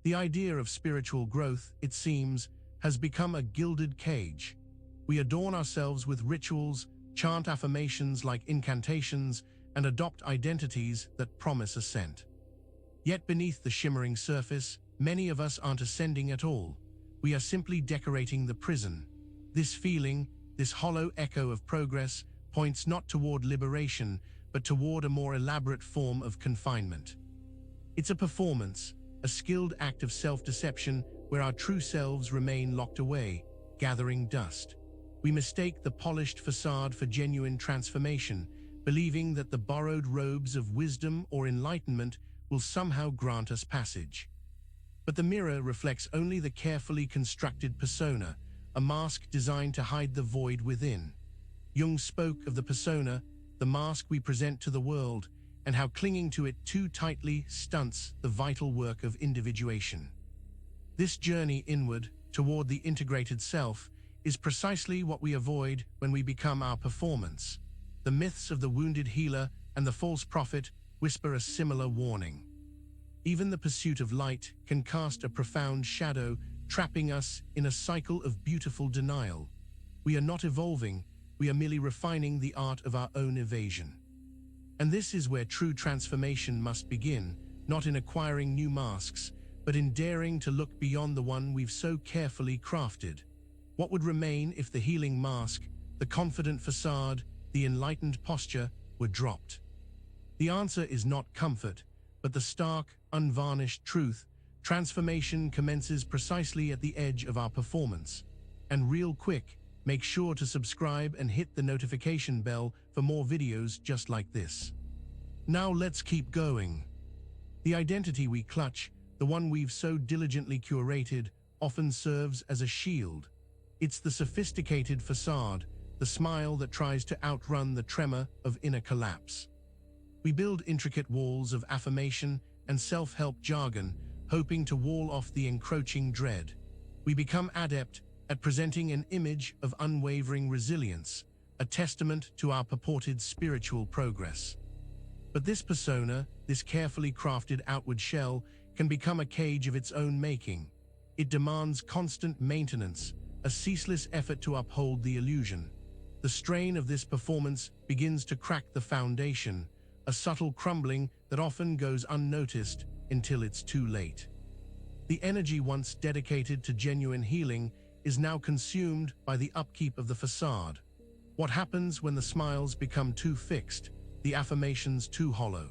The idea of spiritual growth, it seems, has become a gilded cage. We adorn ourselves with rituals, chant affirmations like incantations, and adopt identities that promise ascent. Yet beneath the shimmering surface, many of us aren't ascending at all. We are simply decorating the prison. This feeling, this hollow echo of progress, points not toward liberation, but toward a more elaborate form of confinement. It's a performance, a skilled act of self-deception where our true selves remain locked away, gathering dust. We mistake the polished facade for genuine transformation, believing that the borrowed robes of wisdom or enlightenment will somehow grant us passage. But the mirror reflects only the carefully constructed persona, a mask designed to hide the void within. Jung spoke of the persona, the mask we present to the world, and how clinging to it too tightly stunts the vital work of individuation. This journey inward, toward the integrated self, is precisely what we avoid when we become our performance. The myths of the wounded healer and the false prophet whisper a similar warning. Even the pursuit of light can cast a profound shadow, trapping us in a cycle of beautiful denial. We are not evolving, we are merely refining the art of our own evasion. And this is where true transformation must begin, not in acquiring new masks, but in daring to look beyond the one we've so carefully crafted. What would remain if the healing mask, the confident facade, the enlightened posture were dropped? The answer is not comfort, but the stark, unvarnished truth. Transformation commences precisely at the edge of our performance. And real quick, make sure to subscribe and hit the notification bell for more videos just like this. Now let's keep going. The identity we clutch, the one we've so diligently curated, often serves as a shield. It's the sophisticated facade, the smile that tries to outrun the tremor of inner collapse. We build intricate walls of affirmation and self-help jargon, hoping to wall off the encroaching dread. We become adept at presenting an image of unwavering resilience, a testament to our purported spiritual progress. But this persona, this carefully crafted outward shell, can become a cage of its own making. It demands constant maintenance, a ceaseless effort to uphold the illusion. The strain of this performance begins to crack the foundation, a subtle crumbling that often goes unnoticed until it's too late. The energy once dedicated to genuine healing is now consumed by the upkeep of the facade. What happens when the smiles become too fixed, the affirmations too hollow?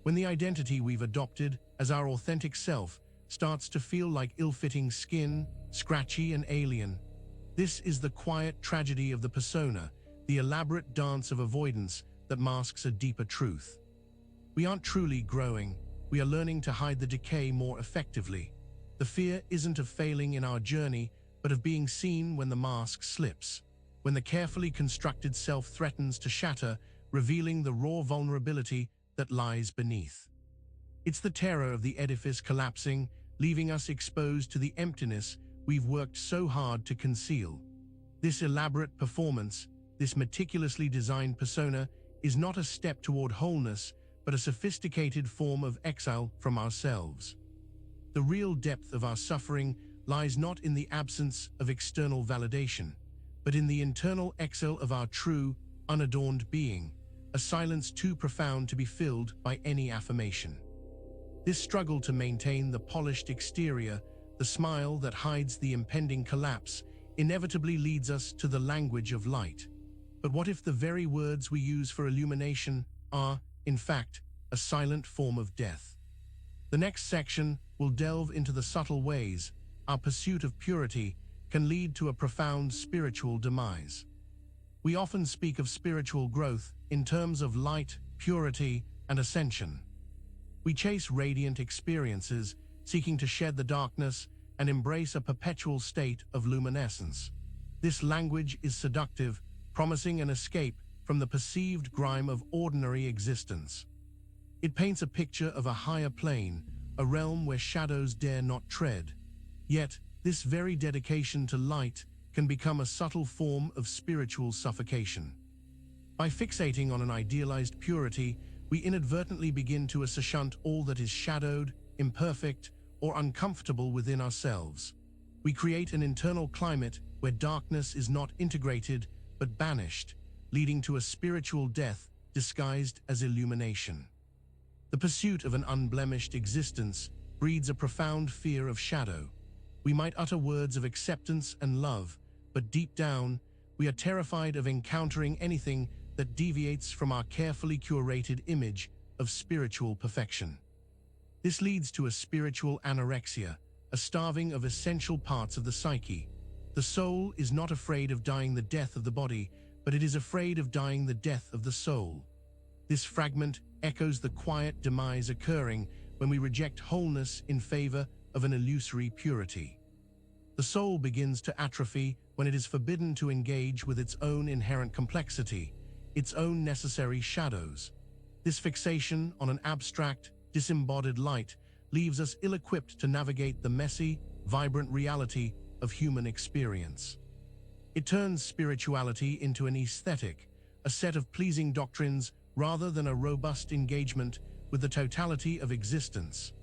When the identity we've adopted as our authentic self starts to feel like ill-fitting skin, scratchy and alien. This is the quiet tragedy of the persona, the elaborate dance of avoidance that masks a deeper truth. We aren't truly growing, we are learning to hide the decay more effectively. The fear isn't of failing in our journey, but of being seen when the mask slips, when the carefully constructed self threatens to shatter, revealing the raw vulnerability that lies beneath. It's the terror of the edifice collapsing, leaving us exposed to the emptiness we've worked so hard to conceal. This elaborate performance, this meticulously designed persona, is not a step toward wholeness, but a sophisticated form of exile from ourselves. The real depth of our suffering lies not in the absence of external validation, but in the internal exile of our true, unadorned being, a silence too profound to be filled by any affirmation. This struggle to maintain the polished exterior, the smile that hides the impending collapse, inevitably leads us to the language of light. But what if the very words we use for illumination are, in fact, a silent form of death? The next section will delve into the subtle ways our pursuit of purity can lead to a profound spiritual demise. We often speak of spiritual growth in terms of light, purity, and ascension. We chase radiant experiences, seeking to shed the darkness and embrace a perpetual state of luminescence. This language is seductive, promising an escape from the perceived grime of ordinary existence. It paints a picture of a higher plane, a realm where shadows dare not tread. Yet, this very dedication to light can become a subtle form of spiritual suffocation. By fixating on an idealized purity, we inadvertently begin to asshunt all that is shadowed, imperfect, or uncomfortable within ourselves. We create an internal climate where darkness is not integrated but banished, leading to a spiritual death disguised as illumination. The pursuit of an unblemished existence breeds a profound fear of shadow. We might utter words of acceptance and love, but deep down, we are terrified of encountering anything that deviates from our carefully curated image of spiritual perfection. This leads to a spiritual anorexia, a starving of essential parts of the psyche. The soul is not afraid of dying the death of the body, but it is afraid of dying the death of the soul. This fragment echoes the quiet demise occurring when we reject wholeness in favor of an illusory purity. The soul begins to atrophy when it is forbidden to engage with its own inherent complexity, its own necessary shadows. This fixation on an abstract, disembodied light leaves us ill-equipped to navigate the messy, vibrant reality of human experience. It turns spirituality into an aesthetic, a set of pleasing doctrines rather than a robust engagement with the totality of existence.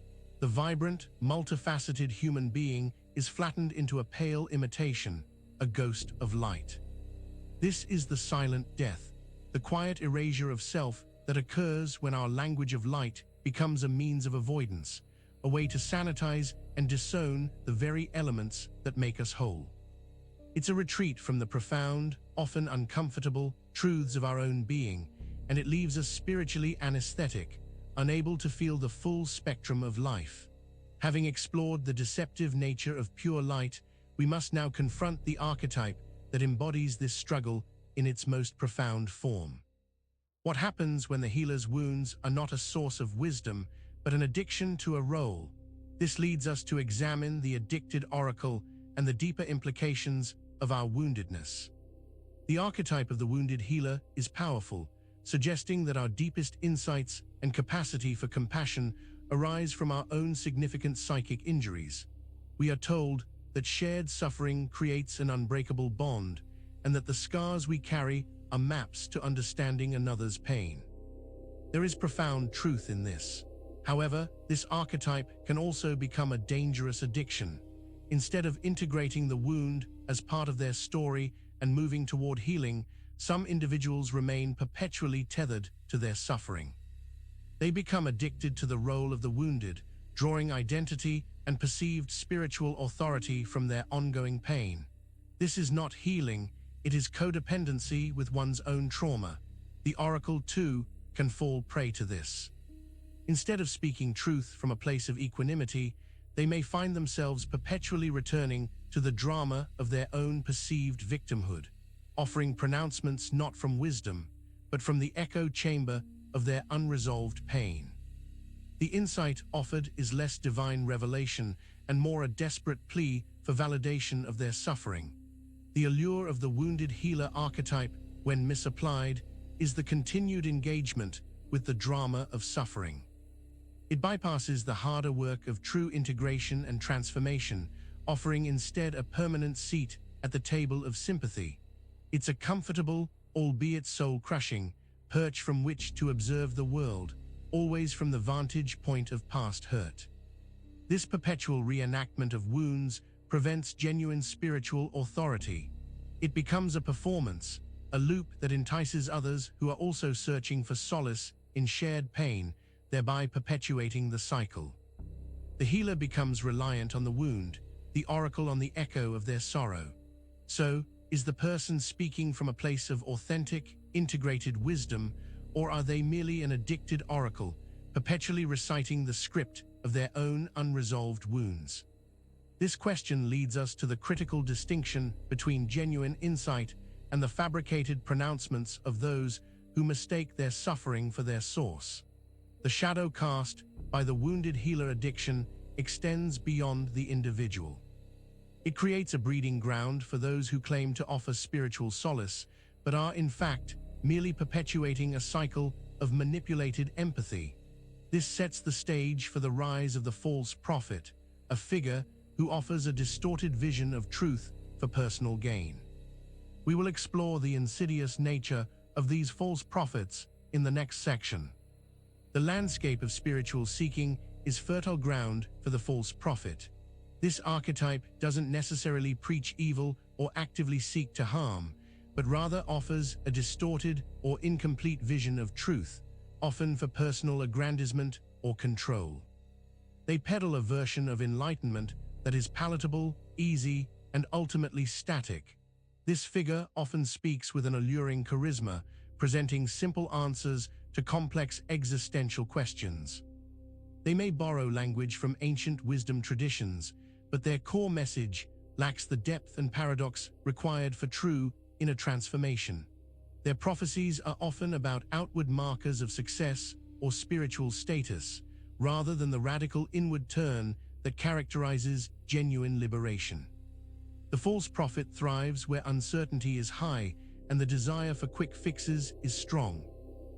The vibrant, multifaceted human being is flattened into a pale imitation, a ghost of light. This is the silent death, the quiet erasure of self that occurs when our language of light becomes a means of avoidance, a way to sanitize and disown the very elements that make us whole. It's a retreat from the profound, often uncomfortable, truths of our own being, and it leaves us spiritually anesthetic, unable to feel the full spectrum of life. Having explored the deceptive nature of pure light, we must now confront the archetype that embodies this struggle in its most profound form. What happens when the healer's wounds are not a source of wisdom, but an addiction to a role? This leads us to examine the addicted oracle and the deeper implications of our woundedness. The archetype of the wounded healer is powerful, suggesting that our deepest insights and capacity for compassion arise from our own significant psychic injuries. We are told that shared suffering creates an unbreakable bond, and that the scars we carry are maps to understanding another's pain. There is profound truth in this. However, this archetype can also become a dangerous addiction. Instead of integrating the wound as part of their story and moving toward healing, some individuals remain perpetually tethered to their suffering. They become addicted to the role of the wounded, drawing identity and perceived spiritual authority from their ongoing pain. This is not healing, it is codependency with one's own trauma. The oracle, too, can fall prey to this. Instead of speaking truth from a place of equanimity, they may find themselves perpetually returning to the drama of their own perceived victimhood, offering pronouncements not from wisdom, but from the echo chamber of their unresolved pain. The insight offered is less divine revelation and more a desperate plea for validation of their suffering. The allure of the wounded healer archetype, when misapplied, is the continued engagement with the drama of suffering. It bypasses the harder work of true integration and transformation, offering instead a permanent seat at the table of sympathy. It's a comfortable, albeit soul-crushing, perch from which to observe the world, always from the vantage point of past hurt. This perpetual reenactment of wounds prevents genuine spiritual authority. It becomes a performance, a loop that entices others who are also searching for solace in shared pain, thereby perpetuating the cycle. The healer becomes reliant on the wound, the oracle on the echo of their sorrow. So, is the person speaking from a place of authentic, integrated wisdom, or are they merely an addicted oracle, perpetually reciting the script of their own unresolved wounds? This question leads us to the critical distinction between genuine insight and the fabricated pronouncements of those who mistake their suffering for their source. The shadow cast by the wounded healer addiction extends beyond the individual. It creates a breeding ground for those who claim to offer spiritual solace, but are in fact merely perpetuating a cycle of manipulated empathy. This sets the stage for the rise of the false prophet, a figure who offers a distorted vision of truth for personal gain. We will explore the insidious nature of these false prophets in the next section. The landscape of spiritual seeking is fertile ground for the false prophet. This archetype doesn't necessarily preach evil or actively seek to harm, but rather offers a distorted or incomplete vision of truth, often for personal aggrandizement or control. They peddle a version of enlightenment that is palatable, easy, and ultimately static. This figure often speaks with an alluring charisma, presenting simple answers to complex existential questions. They may borrow language from ancient wisdom traditions, but their core message lacks the depth and paradox required for true inner transformation. Their prophecies are often about outward markers of success or spiritual status, rather than the radical inward turn that characterizes genuine liberation. The false prophet thrives where uncertainty is high and the desire for quick fixes is strong.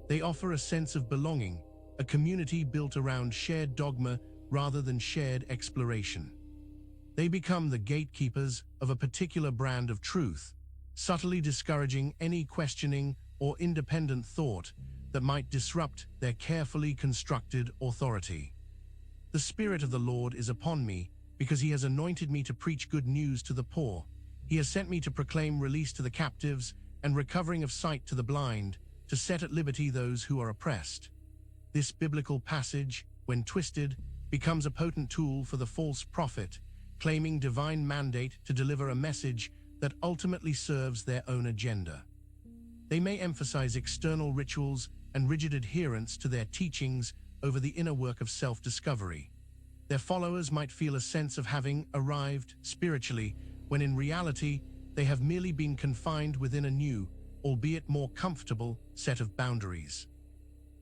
They offer a sense of belonging, a community built around shared dogma rather than shared exploration. They become the gatekeepers of a particular brand of truth, subtly discouraging any questioning or independent thought that might disrupt their carefully constructed authority. The Spirit of the Lord is upon me, because he has anointed me to preach good news to the poor. He has sent me to proclaim release to the captives and recovering of sight to the blind, to set at liberty those who are oppressed. This biblical passage, when twisted, becomes a potent tool for the false prophet, claiming divine mandate to deliver a message that ultimately serves their own agenda. They may emphasize external rituals and rigid adherence to their teachings over the inner work of self-discovery. Their followers might feel a sense of having arrived spiritually, when in reality, they have merely been confined within a new, albeit more comfortable, set of boundaries.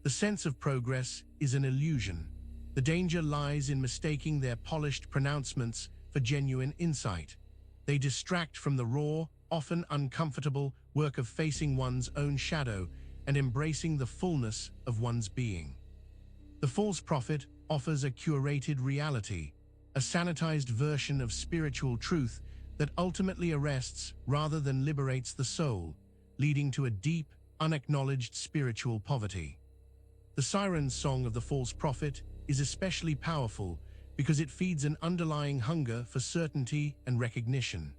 The sense of progress is an illusion. The danger lies in mistaking their polished pronouncements for genuine insight. They distract from the raw, often uncomfortable work of facing one's own shadow and embracing the fullness of one's being. The false prophet offers a curated reality, a sanitized version of spiritual truth that ultimately arrests rather than liberates the soul, leading to a deep, unacknowledged spiritual poverty. The siren song of the false prophet is especially powerful because it feeds an underlying hunger for certainty and recognition.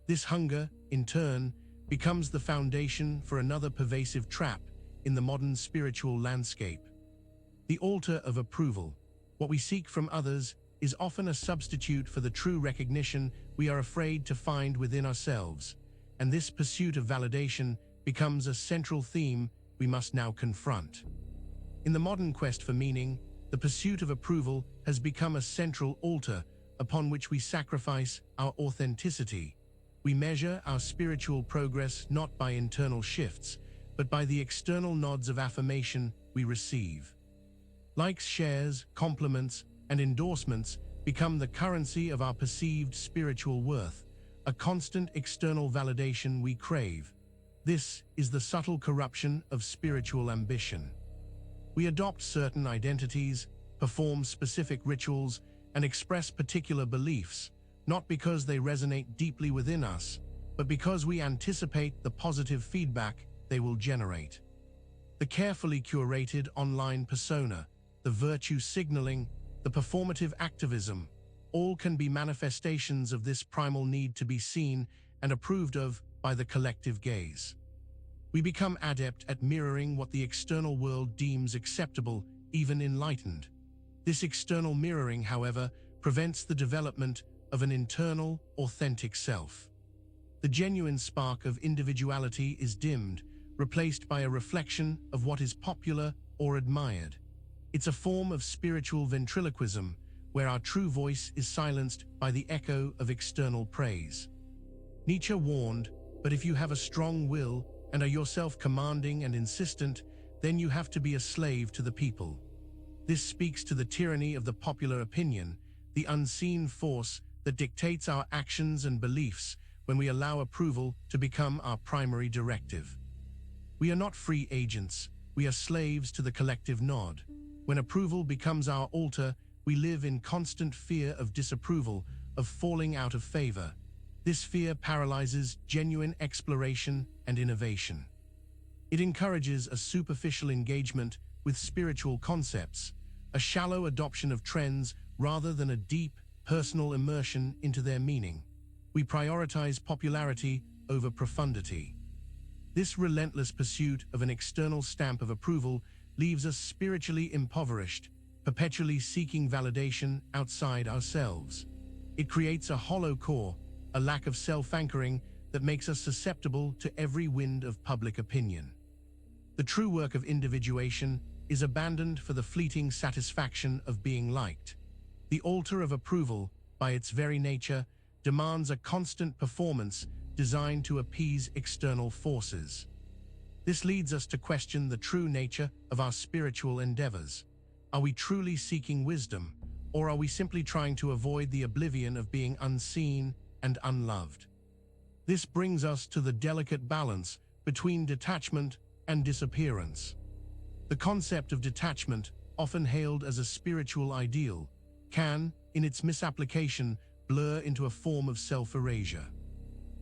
This hunger, in turn, becomes the foundation for another pervasive trap in the modern spiritual landscape. The altar of approval. What we seek from others is often a substitute for the true recognition we are afraid to find within ourselves, and this pursuit of validation becomes a central theme we must now confront. In the modern quest for meaning, the pursuit of approval has become a central altar upon which we sacrifice our authenticity. We measure our spiritual progress not by internal shifts, but by the external nods of affirmation we receive. Likes, shares, compliments, and endorsements become the currency of our perceived spiritual worth, a constant external validation we crave. This is the subtle corruption of spiritual ambition. We adopt certain identities, perform specific rituals, and express particular beliefs, not because they resonate deeply within us, but because we anticipate the positive feedback they will generate. The carefully curated online persona, the virtue signaling, the performative activism, all can be manifestations of this primal need to be seen and approved of by the collective gaze. We become adept at mirroring what the external world deems acceptable, even enlightened. This external mirroring, however, prevents the development of an internal, authentic self. The genuine spark of individuality is dimmed, replaced by a reflection of what is popular or admired. It's a form of spiritual ventriloquism, where our true voice is silenced by the echo of external praise. Nietzsche warned, "But if you have a strong will and are yourself commanding and insistent, then you have to be a slave to the people." This speaks to the tyranny of the popular opinion, the unseen force that dictates our actions and beliefs when we allow approval to become our primary directive. We are not free agents, we are slaves to the collective nod. When approval becomes our altar, we live in constant fear of disapproval, of falling out of favor. This fear paralyzes genuine exploration and innovation. It encourages a superficial engagement with spiritual concepts, a shallow adoption of trends rather than a deep, personal immersion into their meaning. We prioritize popularity over profundity. This relentless pursuit of an external stamp of approval leaves us spiritually impoverished, perpetually seeking validation outside ourselves. It creates a hollow core, a lack of self-anchoring that makes us susceptible to every wind of public opinion. The true work of individuation is abandoned for the fleeting satisfaction of being liked. The altar of approval, by its very nature, demands a constant performance designed to appease external forces. This leads us to question the true nature of our spiritual endeavors. Are we truly seeking wisdom, or are we simply trying to avoid the oblivion of being unseen and unloved? This brings us to the delicate balance between detachment and disappearance. The concept of detachment, often hailed as a spiritual ideal, can, in its misapplication, blur into a form of self-erasure.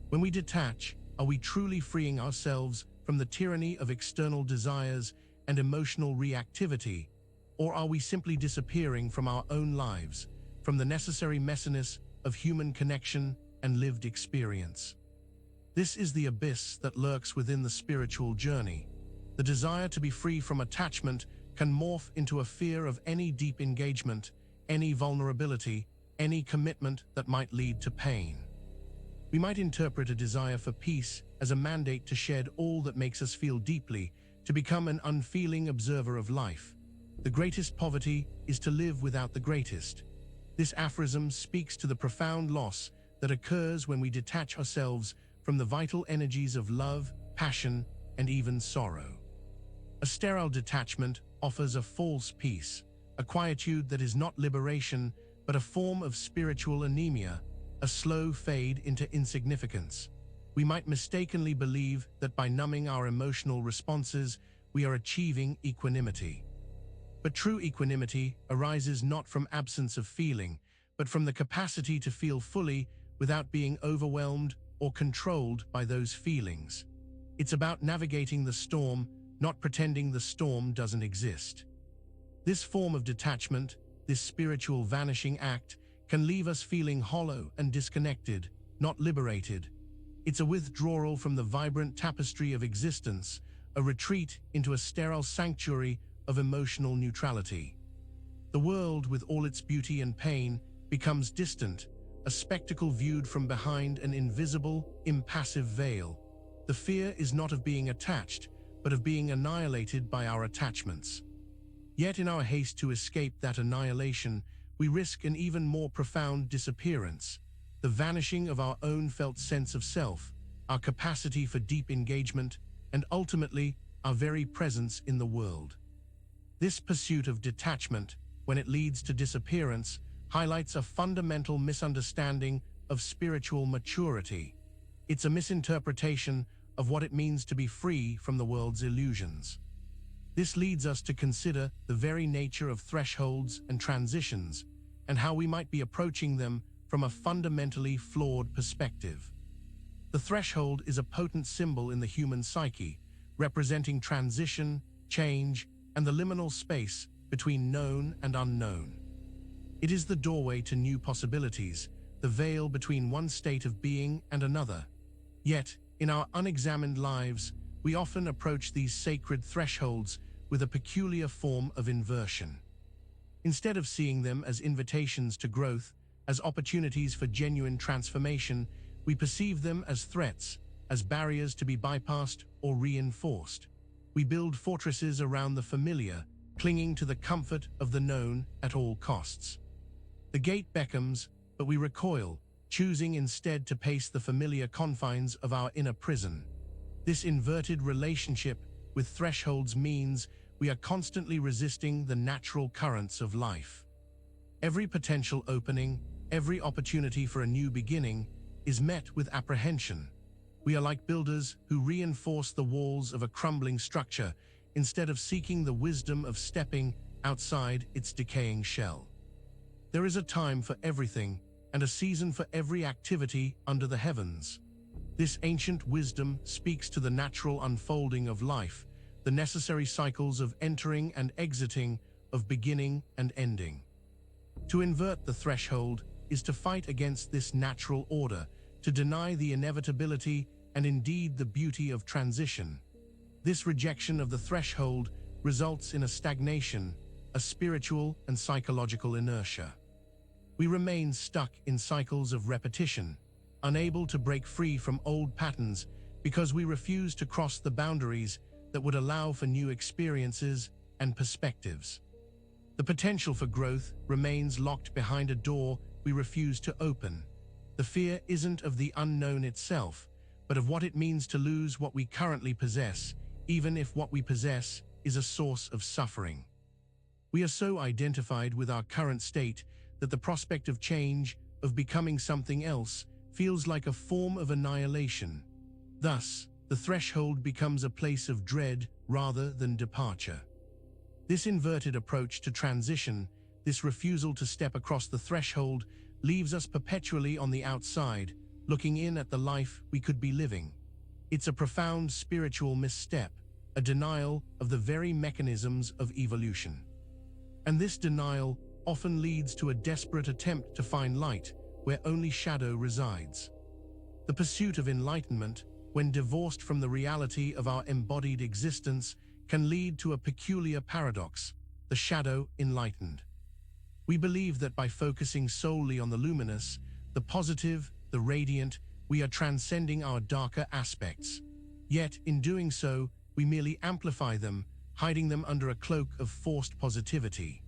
When we detach, are we truly freeing ourselves from the tyranny of external desires and emotional reactivity, or are we simply disappearing from our own lives, from the necessary messiness of human connection and lived experience? This is the abyss that lurks within the spiritual journey. The desire to be free from attachment can morph into a fear of any deep engagement, any vulnerability, any commitment that might lead to pain. We might interpret a desire for peace as a mandate to shed all that makes us feel deeply, to become an unfeeling observer of life. The greatest poverty is to live without the greatest. This aphorism speaks to the profound loss that occurs when we detach ourselves from the vital energies of love, passion, and even sorrow. A sterile detachment offers a false peace, a quietude that is not liberation, but a form of spiritual anemia, a slow fade into insignificance. We might mistakenly believe that by numbing our emotional responses, we are achieving equanimity. But true equanimity arises not from absence of feeling, but from the capacity to feel fully without being overwhelmed or controlled by those feelings. It's about navigating the storm, not pretending the storm doesn't exist. This form of detachment, this spiritual vanishing act, can leave us feeling hollow and disconnected, not liberated. It's a withdrawal from the vibrant tapestry of existence, a retreat into a sterile sanctuary of emotional neutrality. The world, with all its beauty and pain, becomes distant, a spectacle viewed from behind an invisible, impassive veil. The fear is not of being attached, but of being annihilated by our attachments. Yet in our haste to escape that annihilation, we risk an even more profound disappearance, the vanishing of our own felt sense of self, our capacity for deep engagement, and ultimately, our very presence in the world. This pursuit of detachment, when it leads to disappearance, highlights a fundamental misunderstanding of spiritual maturity. It's a misinterpretation of what it means to be free from the world's illusions. This leads us to consider the very nature of thresholds and transitions, and how we might be approaching them from a fundamentally flawed perspective. The threshold is a potent symbol in the human psyche, representing transition, change, and the liminal space between known and unknown. It is the doorway to new possibilities, the veil between one state of being and another. Yet, in our unexamined lives, we often approach these sacred thresholds with a peculiar form of inversion. Instead of seeing them as invitations to growth, as opportunities for genuine transformation, we perceive them as threats, as barriers to be bypassed or reinforced. We build fortresses around the familiar, clinging to the comfort of the known at all costs. The gate beckons, but we recoil, choosing instead to pace the familiar confines of our inner prison. This inverted relationship with thresholds means we are constantly resisting the natural currents of life. Every potential opening, every opportunity for a new beginning, is met with apprehension. We are like builders who reinforce the walls of a crumbling structure instead of seeking the wisdom of stepping outside its decaying shell. There is a time for everything and a season for every activity under the heavens. This ancient wisdom speaks to the natural unfolding of life, the necessary cycles of entering and exiting of beginning and ending. To invert the threshold is to fight against this natural order, to deny the inevitability and indeed the beauty of transition. This rejection of the threshold results in a stagnation, a spiritual and psychological inertia. We remain stuck in cycles of repetition, unable to break free from old patterns because we refuse to cross the boundaries that would allow for new experiences and perspectives. The potential for growth remains locked behind a door we refuse to open. The fear isn't of the unknown itself, but of what it means to lose what we currently possess, even if what we possess is a source of suffering. We are so identified with our current state that the prospect of change, of becoming something else, feels like a form of annihilation. Thus, the threshold becomes a place of dread rather than departure. This inverted approach to transition, this refusal to step across the threshold, leaves us perpetually on the outside, looking in at the life we could be living. It's a profound spiritual misstep, a denial of the very mechanisms of evolution. And this denial often leads to a desperate attempt to find light where only shadow resides. The pursuit of enlightenment, when divorced from the reality of our embodied existence, can lead to a peculiar paradox: the shadow enlightened. We believe that by focusing solely on the luminous, the positive, the radiant, we are transcending our darker aspects. Yet, in doing so, we merely amplify them, hiding them under a cloak of forced positivity.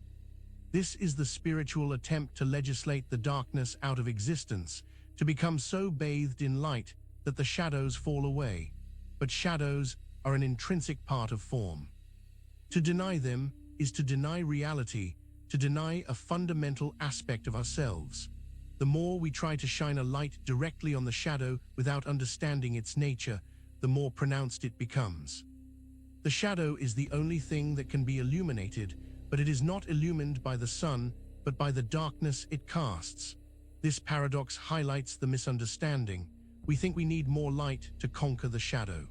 This is the spiritual attempt to legislate the darkness out of existence, to become so bathed in light that the shadows fall away. But shadows are an intrinsic part of form. To deny them is to deny reality, to deny a fundamental aspect of ourselves. The more we try to shine a light directly on the shadow without understanding its nature, the more pronounced it becomes. The shadow is the only thing that can be illuminated, but it is not illumined by the sun, but by the darkness it casts. This paradox highlights the misunderstanding. We think we need more light to conquer the shadow.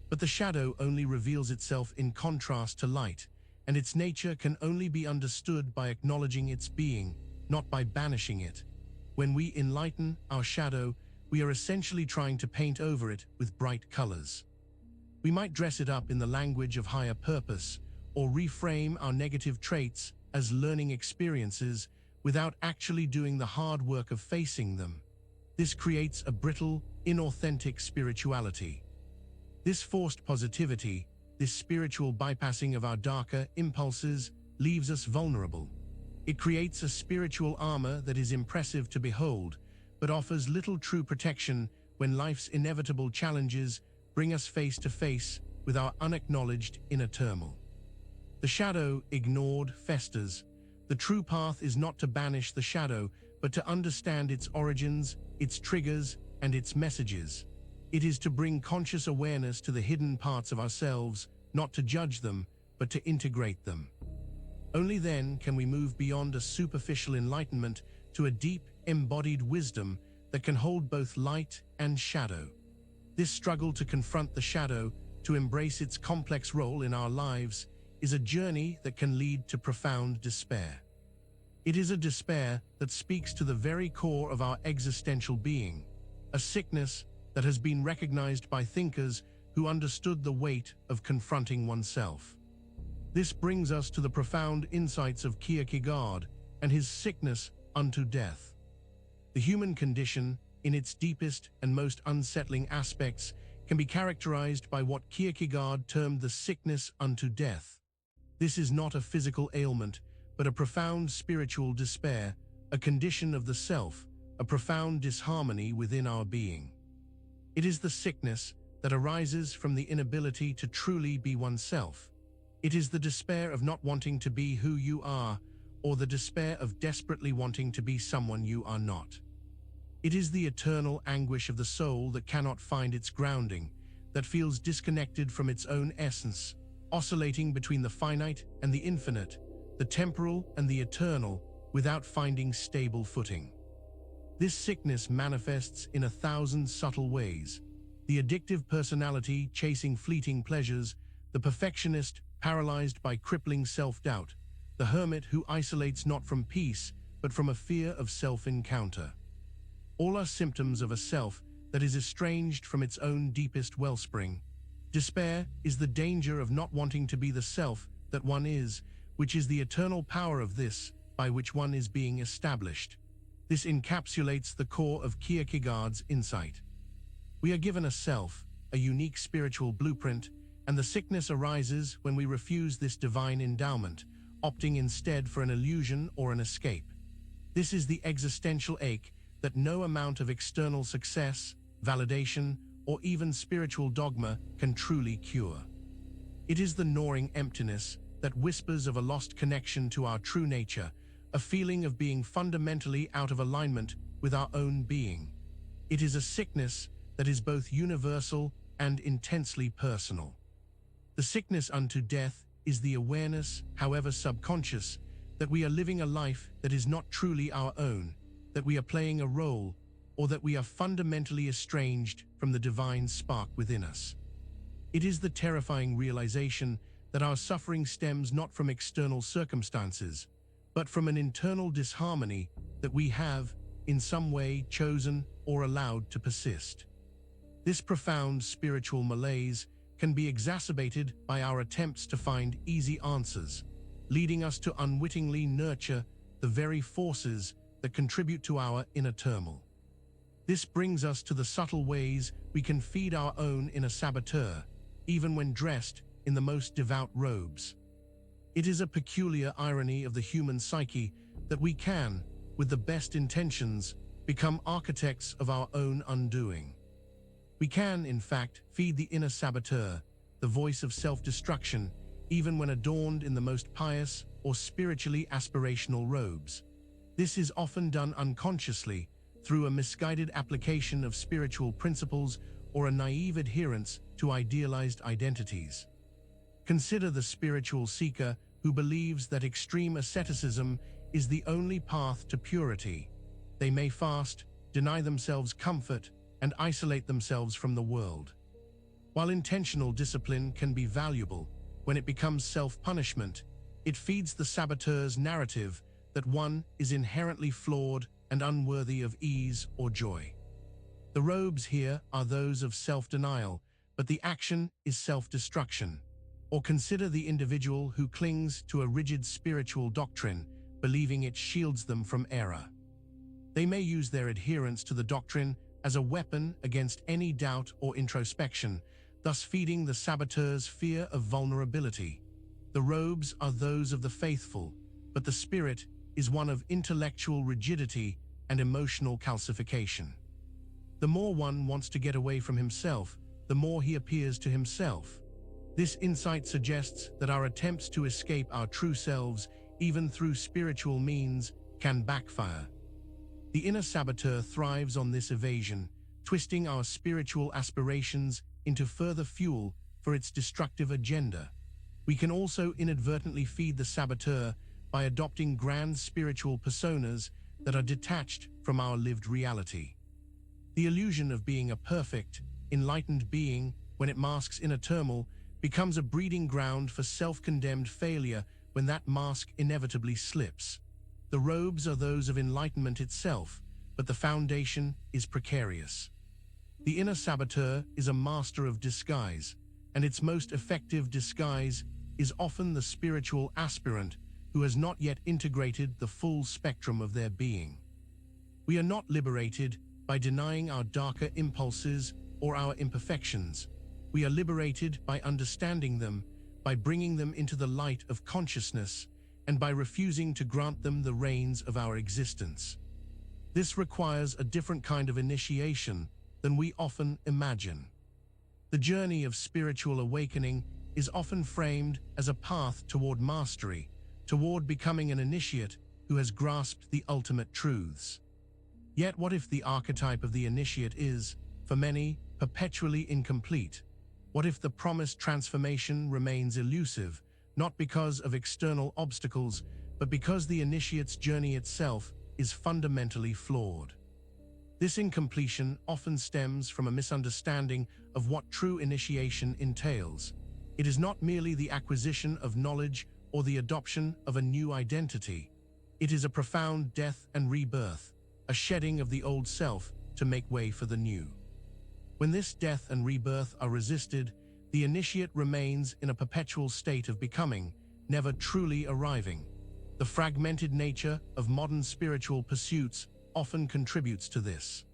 But the shadow only reveals itself in contrast to light, and its nature can only be understood by acknowledging its being, not by banishing it. When we enlighten our shadow, we are essentially trying to paint over it with bright colors. We might dress it up in the language of higher purpose, or reframe our negative traits as learning experiences without actually doing the hard work of facing them. This creates a brittle, inauthentic spirituality. This forced positivity, this spiritual bypassing of our darker impulses, leaves us vulnerable. It creates a spiritual armor that is impressive to behold, but offers little true protection when life's inevitable challenges bring us face to face with our unacknowledged inner turmoil. The shadow, ignored, festers. The true path is not to banish the shadow, but to understand its origins, its triggers, and its messages. It is to bring conscious awareness to the hidden parts of ourselves, not to judge them, but to integrate them. Only then can we move beyond a superficial enlightenment to a deep, embodied wisdom that can hold both light and shadow. This struggle to confront the shadow, to embrace its complex role in our lives, is a journey that can lead to profound despair. It is a despair that speaks to the very core of our existential being, a sickness that has been recognized by thinkers who understood the weight of confronting oneself. This brings us to the profound insights of Kierkegaard and his sickness unto death. The human condition, in its deepest and most unsettling aspects, can be characterized by what Kierkegaard termed the sickness unto death. This is not a physical ailment, but a profound spiritual despair, a condition of the self, a profound disharmony within our being. It is the sickness that arises from the inability to truly be oneself. It is the despair of not wanting to be who you are, or the despair of desperately wanting to be someone you are not. It is the eternal anguish of the soul that cannot find its grounding, that feels disconnected from its own essence, oscillating between the finite and the infinite, the temporal and the eternal, without finding stable footing. This sickness manifests in 1,000 subtle ways: the addictive personality chasing fleeting pleasures, the perfectionist paralyzed by crippling self-doubt, the hermit who isolates not from peace, but from a fear of self-encounter. All are symptoms of a self that is estranged from its own deepest wellspring. Despair is the danger of not wanting to be the self that one is, which is the eternal power of this by which one is being established. This encapsulates the core of Kierkegaard's insight. We are given a self, a unique spiritual blueprint, and the sickness arises when we refuse this divine endowment, opting instead for an illusion or an escape. This is the existential ache that no amount of external success, validation, or even spiritual dogma can truly cure. It is the gnawing emptiness that whispers of a lost connection to our true nature, a feeling of being fundamentally out of alignment with our own being. It is a sickness that is both universal and intensely personal. The sickness unto death is the awareness, however subconscious, that we are living a life that is not truly our own, that we are playing a role, or that we are fundamentally estranged from the divine spark within us. It is the terrifying realization that our suffering stems not from external circumstances, but from an internal disharmony that we have, in some way, chosen or allowed to persist. This profound spiritual malaise can be exacerbated by our attempts to find easy answers, leading us to unwittingly nurture the very forces that contribute to our inner turmoil. This brings us to the subtle ways we can feed our own inner saboteur, even when dressed in the most devout robes. It is a peculiar irony of the human psyche that we can, with the best intentions, become architects of our own undoing. We can, in fact, feed the inner saboteur, the voice of self-destruction, even when adorned in the most pious or spiritually aspirational robes. This is often done unconsciously, through a misguided application of spiritual principles or a naive adherence to idealized identities. Consider the spiritual seeker who believes that extreme asceticism is the only path to purity. They may fast, deny themselves comfort, and isolate themselves from the world. While intentional discipline can be valuable, when it becomes self-punishment, it feeds the saboteur's narrative that one is inherently flawed and unworthy of ease or joy. The robes here are those of self-denial, but the action is self-destruction. Or consider the individual who clings to a rigid spiritual doctrine, believing it shields them from error. They may use their adherence to the doctrine as a weapon against any doubt or introspection, thus feeding the saboteur's fear of vulnerability. The robes are those of the faithful, but the spirit is one of intellectual rigidity and emotional calcification. The more one wants to get away from himself, the more he appears to himself. This insight suggests that our attempts to escape our true selves, even through spiritual means, can backfire. The inner saboteur thrives on this evasion, twisting our spiritual aspirations into further fuel for its destructive agenda. We can also inadvertently feed the saboteur by adopting grand spiritual personas that are detached from our lived reality. The illusion of being a perfect, enlightened being, when it masks inner turmoil, becomes a breeding ground for self-condemned failure when that mask inevitably slips. The robes are those of enlightenment itself, but the foundation is precarious. The inner saboteur is a master of disguise, and its most effective disguise is often the spiritual aspirant who has not yet integrated the full spectrum of their being. We are not liberated by denying our darker impulses or our imperfections. We are liberated by understanding them, by bringing them into the light of consciousness, and by refusing to grant them the reins of our existence. This requires a different kind of initiation than we often imagine. The journey of spiritual awakening is often framed as a path toward mastery, toward becoming an initiate who has grasped the ultimate truths. Yet what if the archetype of the initiate is, for many, perpetually incomplete? What if the promised transformation remains elusive, not because of external obstacles, but because the initiate's journey itself is fundamentally flawed? This incompletion often stems from a misunderstanding of what true initiation entails. It is not merely the acquisition of knowledge or the adoption of a new identity. It is a profound death and rebirth, a shedding of the old self to make way for the new. When this death and rebirth are resisted, the initiate remains in a perpetual state of becoming, never truly arriving. The fragmented nature of modern spiritual pursuits often contributes to this.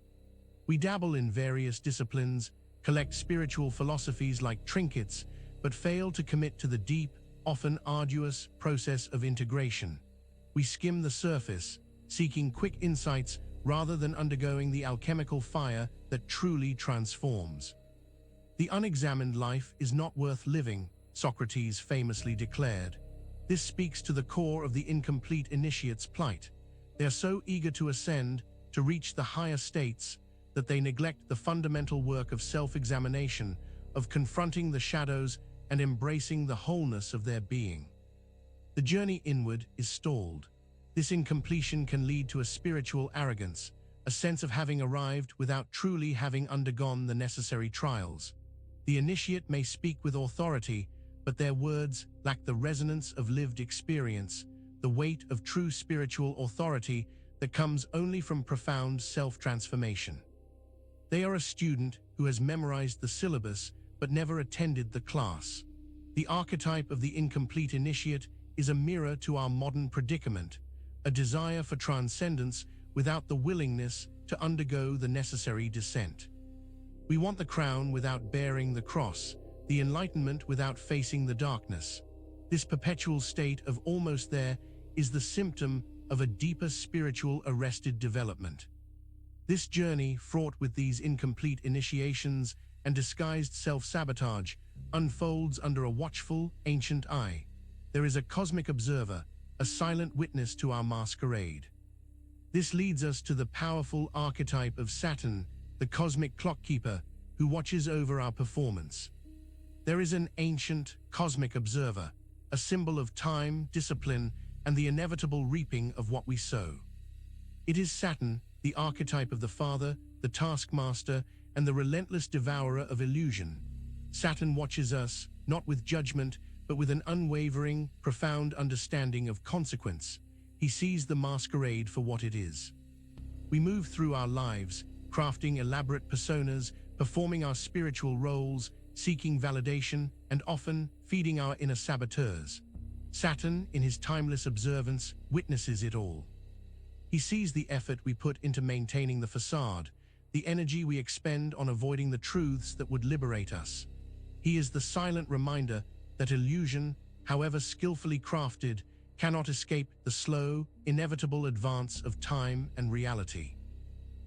We dabble in various disciplines, collect spiritual philosophies like trinkets, but fail to commit to the deep, often arduous process of integration. We skim the surface, seeking quick insights rather than undergoing the alchemical fire that truly transforms. The unexamined life is not worth living, Socrates famously declared. This speaks to the core of the incomplete initiate's plight. They are so eager to ascend, to reach the higher states, that they neglect the fundamental work of self-examination, of confronting the shadows and embracing the wholeness of their being. The journey inward is stalled. This incompletion can lead to a spiritual arrogance, a sense of having arrived without truly having undergone the necessary trials. The initiate may speak with authority, but their words lack the resonance of lived experience, the weight of true spiritual authority that comes only from profound self-transformation. They are a student who has memorized the syllabus but never attended the class. The archetype of the incomplete initiate is a mirror to our modern predicament, a desire for transcendence without the willingness to undergo the necessary descent. We want the crown without bearing the cross, the enlightenment without facing the darkness. This perpetual state of almost there is the symptom of a deeper spiritual arrested development. This journey, fraught with these incomplete initiations and disguised self-sabotage, unfolds under a watchful, ancient eye. There is a cosmic observer, a silent witness to our masquerade. This leads us to the powerful archetype of Saturn, the cosmic clockkeeper, who watches over our performance. There is an ancient, cosmic observer, a symbol of time, discipline, and the inevitable reaping of what we sow. It is Saturn, the archetype of the father, the taskmaster, and the relentless devourer of illusion. Saturn watches us, not with judgment, but with an unwavering, profound understanding of consequence. He sees the masquerade for what it is. We move through our lives, crafting elaborate personas, performing our spiritual roles, seeking validation, and often feeding our inner saboteurs. Saturn, in his timeless observance, witnesses it all. He sees the effort we put into maintaining the facade, the energy we expend on avoiding the truths that would liberate us. He is the silent reminder that illusion, however skillfully crafted, cannot escape the slow, inevitable advance of time and reality.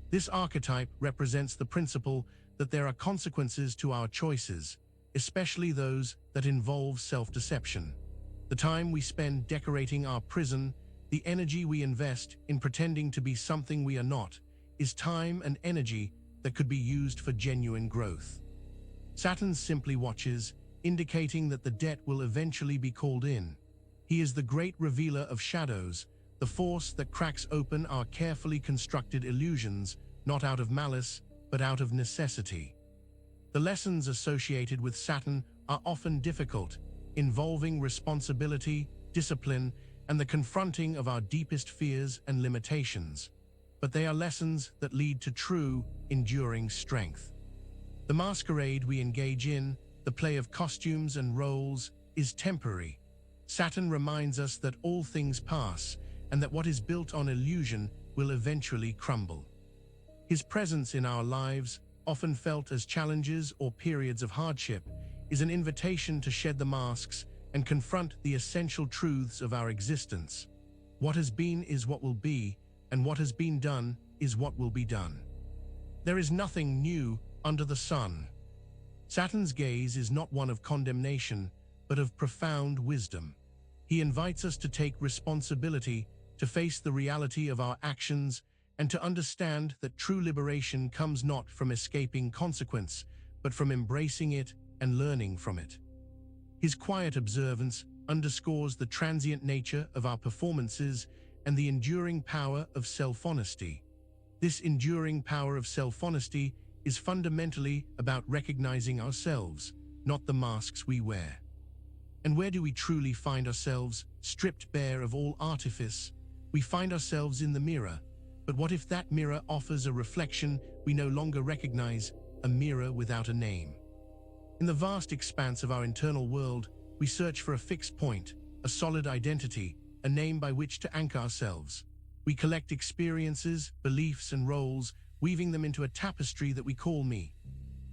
This archetype represents the principle that there are consequences to our choices, especially those that involve self-deception. The time we spend decorating our prison, the energy we invest in pretending to be something we are not, is time and energy that could be used for genuine growth. Saturn simply watches, indicating that the debt will eventually be called in. He is the great revealer of shadows, the force that cracks open our carefully constructed illusions, not out of malice, but out of necessity. The lessons associated with Saturn are often difficult, involving responsibility, discipline, and the confronting of our deepest fears and limitations. But they are lessons that lead to true, enduring strength. The masquerade we engage in, the play of costumes and roles, is temporary. Saturn reminds us that all things pass, and that what is built on illusion will eventually crumble. His presence in our lives, often felt as challenges or periods of hardship, is an invitation to shed the masks and confront the essential truths of our existence. What has been is what will be, and what has been done is what will be done. There is nothing new under the sun. Saturn's gaze is not one of condemnation, but of profound wisdom. He invites us to take responsibility, to face the reality of our actions, and to understand that true liberation comes not from escaping consequence, but from embracing it and learning from it. His quiet observance underscores the transient nature of our performances and the enduring power of self-honesty. This enduring power of self-honesty is fundamentally about recognizing ourselves, not the masks we wear. And where do we truly find ourselves, stripped bare of all artifice? We find ourselves in the mirror. But what if that mirror offers a reflection we no longer recognize, a mirror without a name? In the vast expanse of our internal world, we search for a fixed point, a solid identity, a name by which to anchor ourselves. We collect experiences, beliefs, and roles, weaving them into a tapestry that we call me.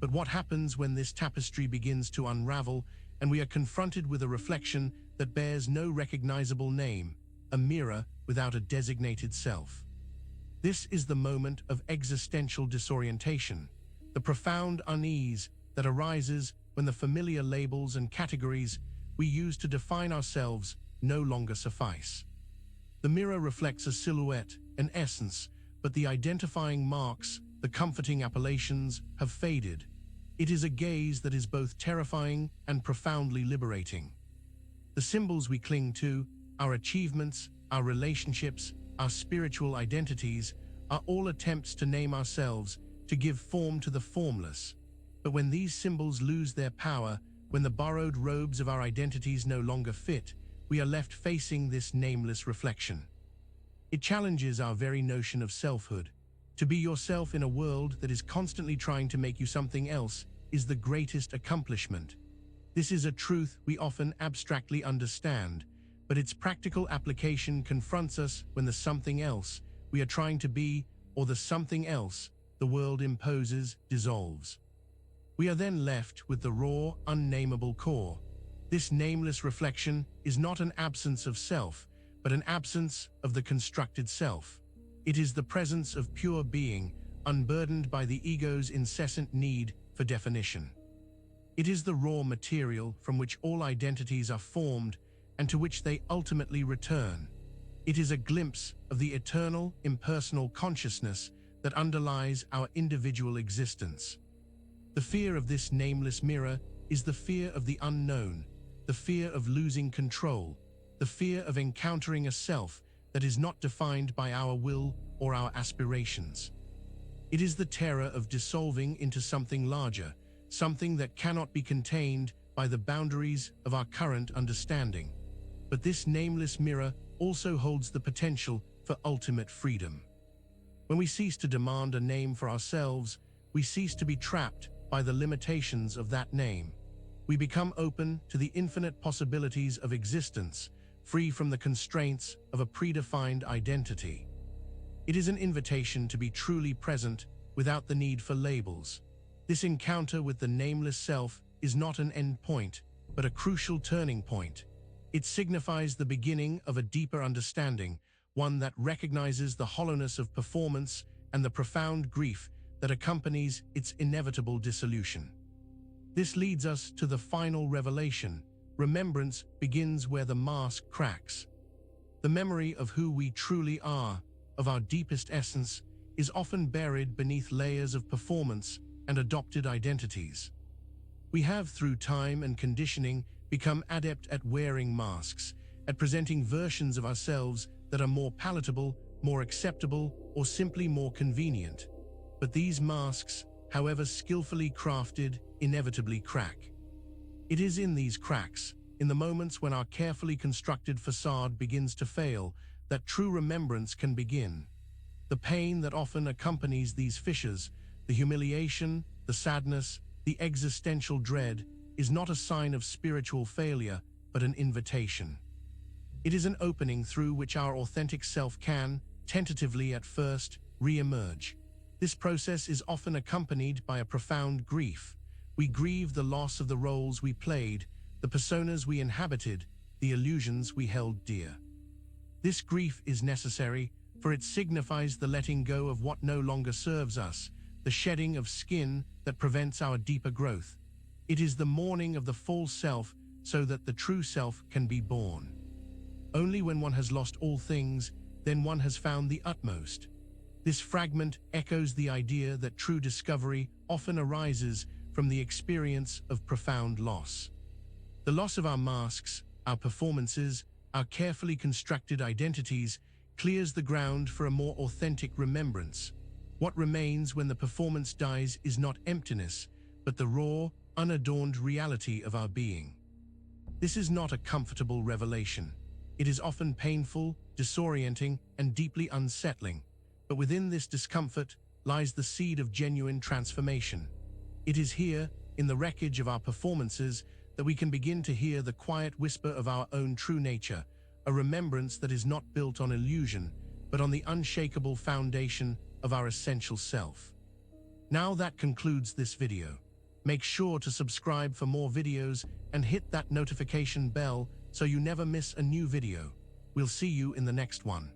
But what happens when this tapestry begins to unravel and we are confronted with a reflection that bears no recognizable name, a mirror without a designated self? This is the moment of existential disorientation, the profound unease that arises when the familiar labels and categories we use to define ourselves no longer suffice. The mirror reflects a silhouette, an essence, but the identifying marks, the comforting appellations, have faded. It is a gaze that is both terrifying and profoundly liberating. The symbols we cling to, our achievements, our relationships, our spiritual identities, are all attempts to name ourselves, to give form to the formless. But when these symbols lose their power, when the borrowed robes of our identities no longer fit, we are left facing this nameless reflection. It challenges our very notion of selfhood. To be yourself in a world that is constantly trying to make you something else is the greatest accomplishment. This is a truth we often abstractly understand, but its practical application confronts us when the something else we are trying to be, or the something else the world imposes, dissolves. We are then left with the raw, unnameable core. This nameless reflection is not an absence of self, but an absence of the constructed self. It is the presence of pure being, unburdened by the ego's incessant need for definition. It is the raw material from which all identities are formed and to which they ultimately return. It is a glimpse of the eternal, impersonal consciousness that underlies our individual existence. The fear of this nameless mirror is the fear of the unknown, the fear of losing control, the fear of encountering a self that is not defined by our will or our aspirations. It is the terror of dissolving into something larger, something that cannot be contained by the boundaries of our current understanding. But this nameless mirror also holds the potential for ultimate freedom. When we cease to demand a name for ourselves, we cease to be trapped by the limitations of that name. We become open to the infinite possibilities of existence, free from the constraints of a predefined identity. It is an invitation to be truly present without the need for labels. This encounter with the nameless self is not an end point, but a crucial turning point. It signifies the beginning of a deeper understanding, one that recognizes the hollowness of performance and the profound grief that accompanies its inevitable dissolution. This leads us to the final revelation. Remembrance begins where the mask cracks. The memory of who we truly are, of our deepest essence, is often buried beneath layers of performance and adopted identities. We have, through time and conditioning, become adept at wearing masks, at presenting versions of ourselves that are more palatable, more acceptable, or simply more convenient. But these masks, however skillfully crafted, inevitably crack. It is in these cracks, in the moments when our carefully constructed facade begins to fail, that true remembrance can begin. The pain that often accompanies these fissures, the humiliation, the sadness, the existential dread, is not a sign of spiritual failure, but an invitation. It is an opening through which our authentic self can, tentatively at first, re-emerge. This process is often accompanied by a profound grief. We grieve the loss of the roles we played, the personas we inhabited, the illusions we held dear. This grief is necessary, for it signifies the letting go of what no longer serves us, the shedding of skin that prevents our deeper growth. It is the mourning of the false self so that the true self can be born. Only when one has lost all things, then one has found the utmost. This fragment echoes the idea that true discovery often arises from the experience of profound loss. The loss of our masks, our performances, our carefully constructed identities clears the ground for a more authentic remembrance. What remains when the performance dies is not emptiness, but the raw, unadorned reality of our being. This is not a comfortable revelation. It is often painful, disorienting, and deeply unsettling. But within this discomfort lies the seed of genuine transformation. It is here, in the wreckage of our performances, that we can begin to hear the quiet whisper of our own true nature, a remembrance that is not built on illusion, but on the unshakable foundation of our essential self. Now that concludes this video. Make sure to subscribe for more videos and hit that notification bell so you never miss a new video. We'll see you in the next one.